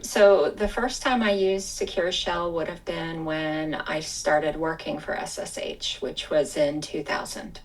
So the first time I used Secure Shell would have been when I started working for SSH, which was in 2000.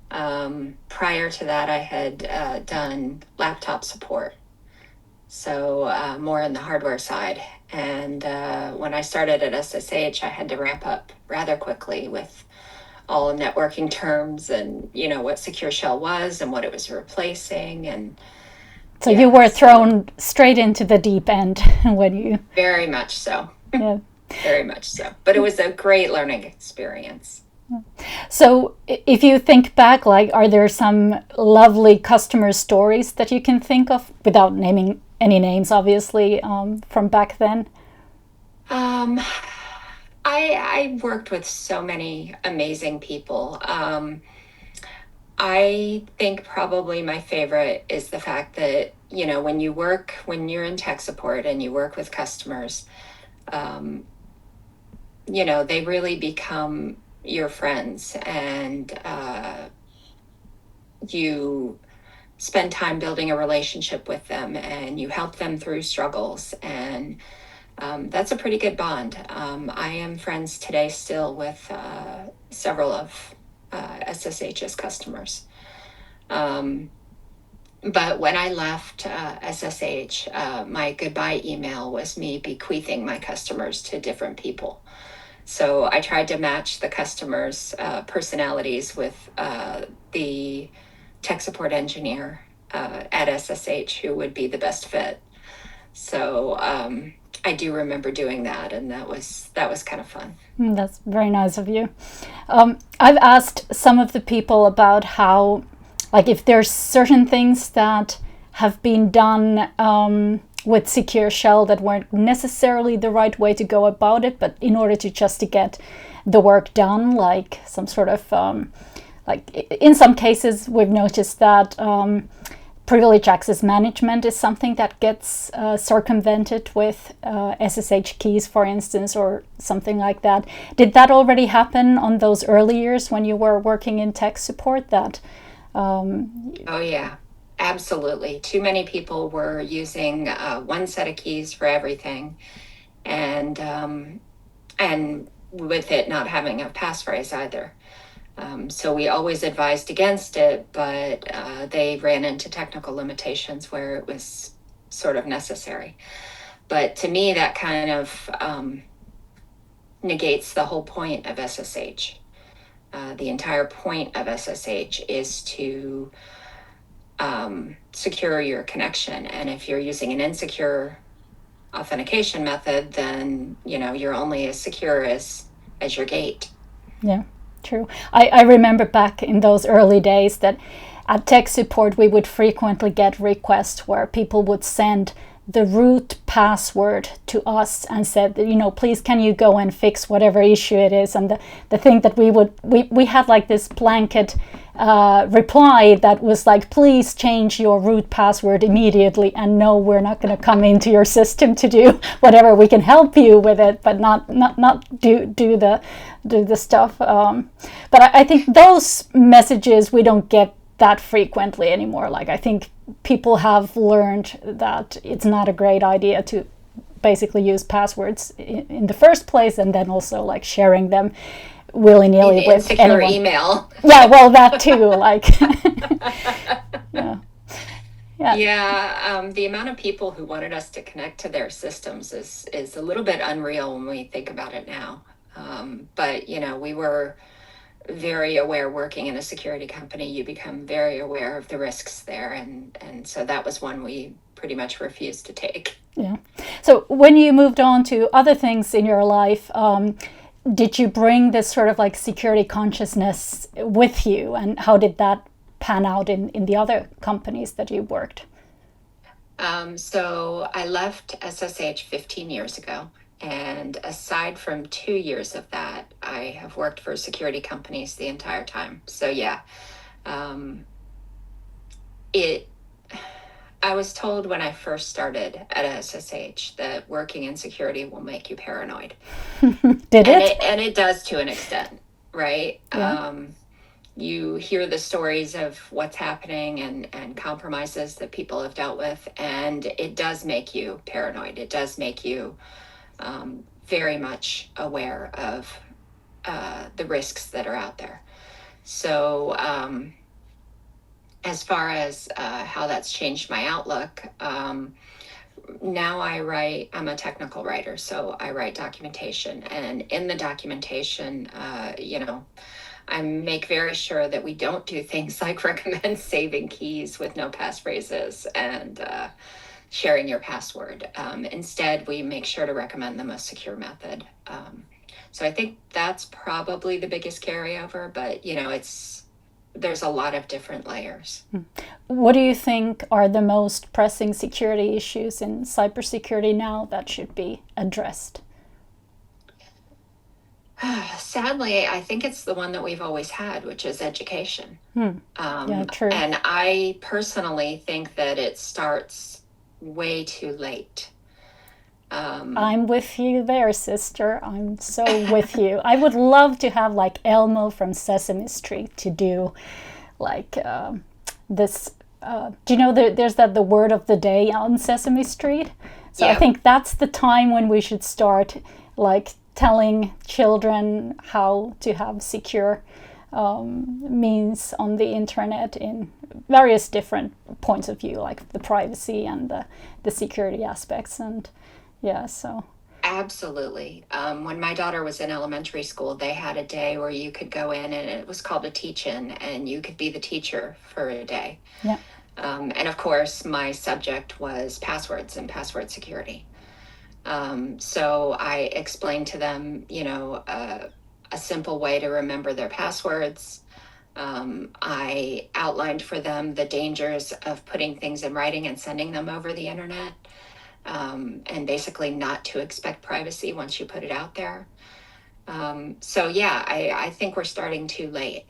Prior to that, I had done laptop support, so more on the hardware side. And when I started at SSH, I had to ramp up rather quickly with all networking terms and, what Secure Shell was and what it was replacing. And So you were thrown straight into the deep end when you... Very much so. Yeah. Very much so. But it was a great learning experience. So if you think back, like, are there some lovely customer stories that you can think of, without naming any names, obviously, from back then? I worked with so many amazing people. I think probably my favorite is the fact that, when you're in tech support and you work with customers, they really become your friends, and you spend time building a relationship with them, and you help them through struggles, and that's a pretty good bond. I am friends today still with several of SSH's customers. But when I left SSH, my goodbye email was me bequeathing my customers to different people. So I tried to match the customers' personalities with the tech support engineer at SSH who would be the best fit. So I do remember doing that, and that was kind of fun. That's very nice of you. I've asked some of the people about how, like, if there's certain things that have been done with Secure Shell that weren't necessarily the right way to go about it, but in order to just to get the work done, like some sort of, like in some cases we've noticed that privilege access management is something that gets circumvented with SSH keys, for instance, or something like that. Did that already happen on those early years when you were working in tech support? Oh, yeah, absolutely. Too many people were using one set of keys for everything, and with it not having a passphrase either. So we always advised against it, but they ran into technical limitations where it was sort of necessary. But to me, that kind of negates the whole point of SSH. The entire point of SSH is to secure your connection. And if you're using an insecure authentication method, then, you're only as secure as your gate. Yeah, true. I remember back in those early days that at tech support we would frequently get requests where people would send the root password to us and said, please can you go and fix whatever issue it is. And the thing that we had like this blanket reply that was like, please change your root password immediately, and no, we're not going to come into your system to do whatever. We can help you with it, but not do the stuff. But I think those messages we don't get that frequently anymore. Like, I think people have learned that it's not a great idea to basically use passwords in the first place, and then also like sharing them willy-nilly with insecure anyone. Email. Yeah, well, that too. Like, yeah. The amount of people who wanted us to connect to their systems is a little bit unreal when we think about it now. But we were very aware. Working in a security company, you become very aware of the risks there, and so that was one we pretty much refused to take. Yeah. So when you moved on to other things in your life, did you bring this sort of like security consciousness with you, and how did that pan out in the other companies that you worked? So I left SSH 15 years ago. And aside from 2 years of that, I have worked for security companies the entire time. So yeah, I was told when I first started at SSH that working in security will make you paranoid. Did it? And it does to an extent, right? Yeah. you hear the stories of what's happening and compromises that people have dealt with, and it does make you paranoid. It does make you very much aware of the risks that are out there. So as far as how that's changed my outlook, now I'm a technical writer, so I write documentation. And in the documentation, I make very sure that we don't do things like recommend saving keys with no passphrases and sharing your password. Instead, we make sure to recommend the most secure method. So I think that's probably the biggest carryover, but there's a lot of different layers. What do you think are the most pressing security issues in cybersecurity now that should be addressed? Sadly, I think it's the one that we've always had, which is education. Yeah, true. And I personally think that it starts way too late. I'm with you there, sister. I'm so with you. I would love to have like Elmo from Sesame Street to do like this. Do you know there's the word of the day on Sesame Street? So Yeah. I think that's the time when we should start like telling children how to have secure means on the internet in various different points of view, like the privacy and the security aspects. And yeah, so. Absolutely. When my daughter was in elementary school, they had a day where you could go in, and it was called a teach-in, and you could be the teacher for a day. Yeah. And of course, my subject was passwords and password security. So I explained to them, a simple way to remember their passwords. I outlined for them the dangers of putting things in writing and sending them over the internet. And basically not to expect privacy once you put it out there. So yeah, I think we're starting too late.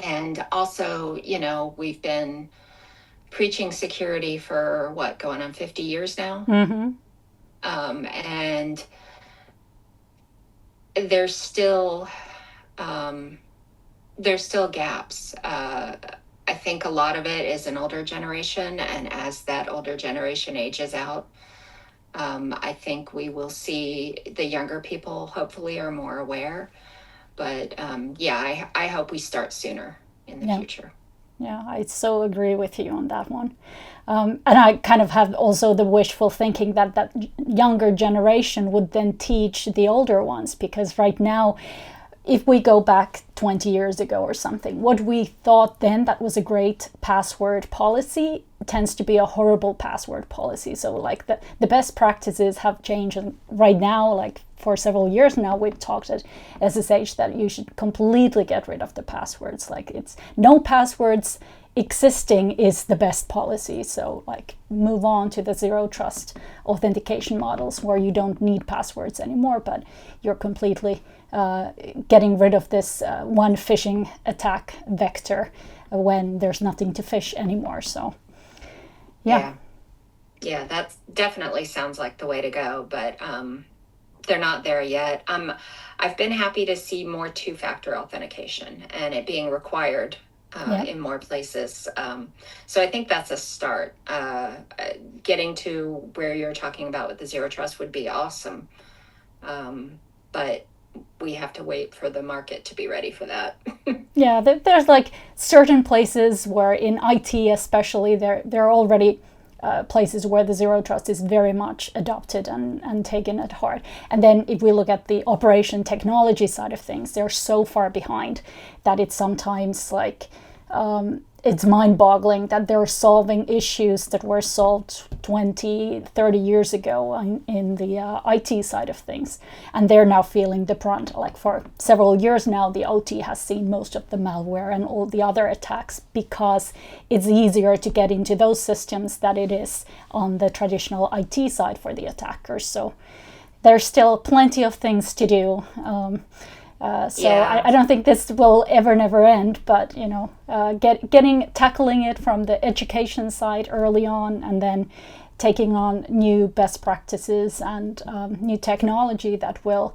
And also, we've been preaching security for going on 50 years now. And there's still gaps. I think a lot of it is an older generation, and as that older generation ages out, I think we will see the younger people hopefully are more aware. But I hope we start sooner in the future. Yeah, I so agree with you on that one. And I kind of have also the wishful thinking that younger generation would then teach the older ones, because right now, if we go back 20 years ago or something, what we thought then that was a great password policy tends to be a horrible password policy. So like the best practices have changed, and right now, like for several years now, we've talked at SSH that you should completely get rid of the passwords. Like it's no passwords existing is the best policy. So like move on to the zero trust authentication models where you don't need passwords anymore, but you're completely getting rid of this one phishing attack vector when there's nothing to phish anymore. So yeah, that definitely sounds like the way to go, but they're not there yet. I've been happy to see more two-factor authentication and it being required in more places. So I think that's a start. Getting to where you're talking about with the zero trust would be awesome. But we have to wait for the market to be ready for that. Yeah, there's like certain places where in IT especially, there are already places where the zero trust is very much adopted and taken at heart. And then if we look at the operation technology side of things, they're so far behind that it's sometimes like it's mind-boggling that they're solving issues that were solved 20, 30 years ago in the IT side of things. And they're now feeling the brunt. Like for several years now, the OT has seen most of the malware and all the other attacks because it's easier to get into those systems than it is on the traditional IT side for the attackers. So there's still plenty of things to do. I don't think this will ever never end, but tackling it from the education side early on, and then taking on new best practices and new technology that will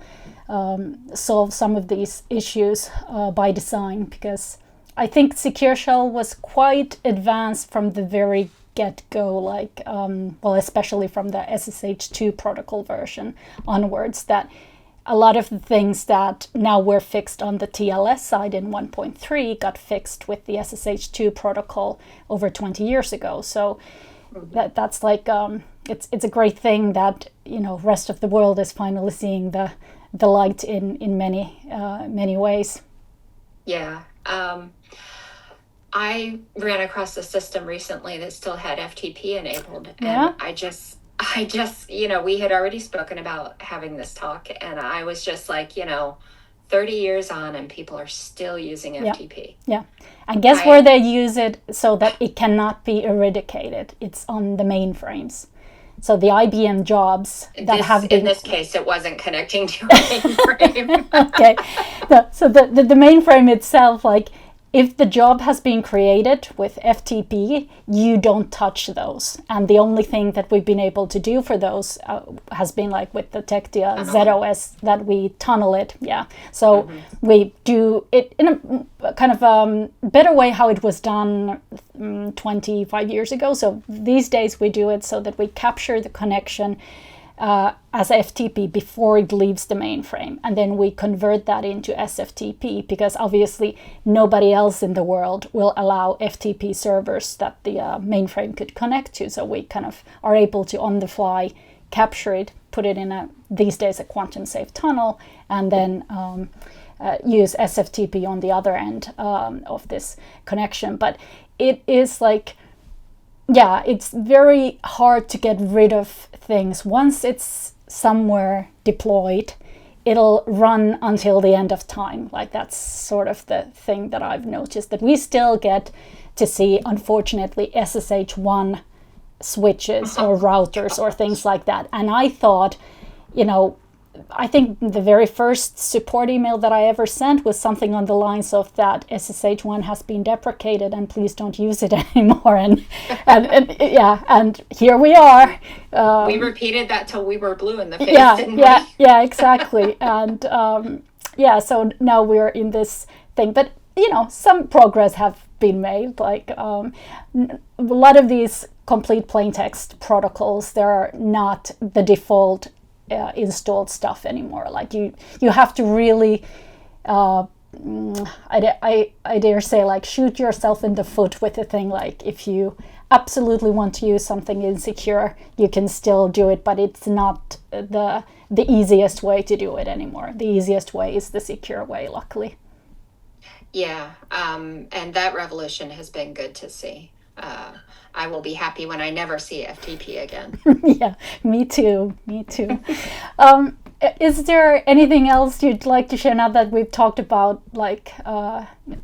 solve some of these issues by design, because I think Secure Shell was quite advanced from the very get-go, like, well, especially from the SSH2 protocol version onwards, that a lot of the things that now were fixed on the TLS side in 1.3 got fixed with the SSH2 protocol over 20 years ago. So that's like, it's a great thing that, you know, rest of the world is finally seeing the light in many ways. Yeah. I ran across a system recently that still had FTP enabled, and Yeah. I just, you know, we had already spoken about having this talk, and I was just like, you know, 30 years on and people are still using FTP. Yeah. And guess where they use it so that it cannot be eradicated? It's on the mainframes. So the IBM jobs that have been... In this case, it wasn't connecting to a mainframe. Okay. So the mainframe itself, like, if the job has been created with FTP, you don't touch those. And the only thing that we've been able to do for those has been like with the Tectia ZOS, that we tunnel it. Yeah. So we do it in a kind of better way how it was done 25 years ago. So these days we do it so that we capture the connection as FTP before it leaves the mainframe, and then we convert that into SFTP, because obviously nobody else in the world will allow FTP servers that the mainframe could connect to. So we kind of are able to on the fly capture it, put it in these days a quantum safe tunnel, and then use SFTP on the other end of this connection. But it is like, yeah, it's very hard to get rid of things. Once it's somewhere deployed, it'll run until the end of time. Like, that's sort of the thing that I've noticed, that we still get to see, unfortunately, SSH1 switches or routers or things like that. And I thought, you know, I think the very first support email that I ever sent was something on the lines of that SSH1 has been deprecated and please don't use it anymore. And yeah, and here we are. We repeated that till we were blue in the face, didn't we? Yeah, exactly. And yeah, so now we're in this thing. But, you know, some progress have been made. Like a lot of these complete plaintext protocols, they're not the default installed stuff anymore. Like you have to really I dare say, like, shoot yourself in the foot with the thing. Like, if you absolutely want to use something insecure, you can still do it, but it's not the easiest way to do it anymore. The easiest way is the secure way, luckily. Yeah, and that revolution has been good to see. I will be happy when I never see FTP again. Yeah, me too. Is there anything else you'd like to share now that we've talked about, like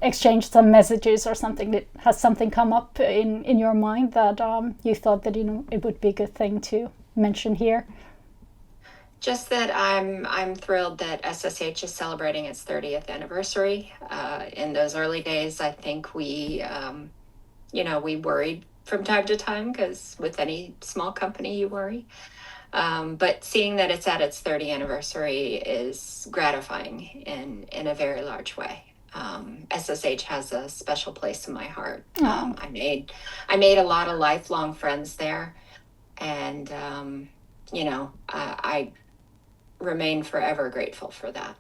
exchanged some messages or something? That has something come up in your mind that you thought that, you know, it would be a good thing to mention here? Just that I'm thrilled that SSH is celebrating its 30th anniversary. In those early days, I think we worried from time to time, because with any small company you worry. But seeing that it's at its 30th anniversary is gratifying in a very large way. SSH has a special place in my heart. I made a lot of lifelong friends there, and I remain forever grateful for that.